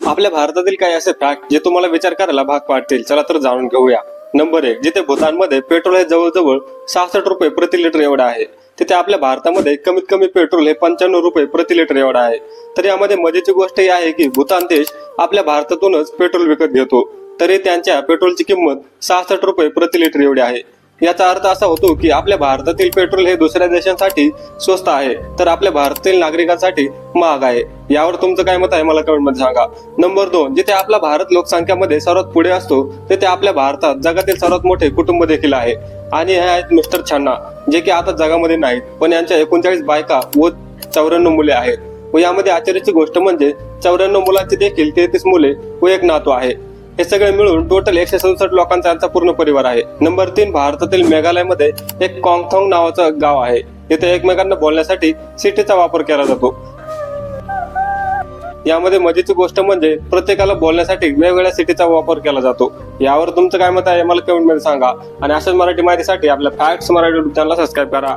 आपल्या भारतातील काही असे फॅक्ट जे तुम्हाला विचार करायला भाग पाडतील. चला तर जाणून घेऊया. नंबर 1, जिथे भूतानमध्ये पेट्रोल हे जवळजवळ 66 रुपये प्रति लिटर एवढं आहे, तिथे आपल्या भारतामध्ये कमीत कमी पेट्रोल हे 95 रुपये प्रति लिटर एवढं आहे. तर यामध्ये मजेची गोष्ट ही आहे की भूतान देश आपल्या भारतातूनच पेट्रोल विकत घेतो, तरी त्यांच्या पेट्रोलची किंमत 66 रुपये प्रति लिटर एवढी आहे. याचा अर्थ असा होतो की आपल्या भारतातील पेट्रोल हे दुसऱ्या देशांसाठी स्वस्त आहे, तर आपल्या भारतातील नागरिकांसाठी महाग आहे. यावर तुमचं काय मत आहे मला कमेंट मध्ये सांगा. नंबर 2, जिथे आपला भारत लोकसंख्यामध्ये सर्वात पुढे असतो, तिथे आपल्या भारतात जगातील सर्वात मोठे कुटुंब देखील आहे. आणि हे आहेत मिस्टर छान्ना, जे की आता जगामध्ये नाहीत, पण यांच्या 39 बायका व 94 मुले आहेत. व यामध्ये आश्चर्याची गोष्ट म्हणजे 94 मुलांची देखील 33 मुले व एक नातू आहे. हे सगळे मिळून टोटल 167 लोकांचा यांचा पूर्ण परिवार आहे. नंबर 3, भारतातील मेघालयमध्ये एक कॉंगथॉंग नावाचं गाव आहे. येथे एकमेकांना बोलण्यासाठी सिटीचा वापर केला जातो. यामध्ये मजेची गोष्ट म्हणजे प्रत्येकाला बोलण्यासाठी वेगवेगळ्या सिटीचा वापर केला जातो. यावर तुमचं काय मत आहे मला कमेंट मध्ये सांगा. आणि अशाच मराठी माहितीसाठी आपल्या फॅक्ट्स मराठी युट्यूब चॅनलला सबस्क्राईब करा.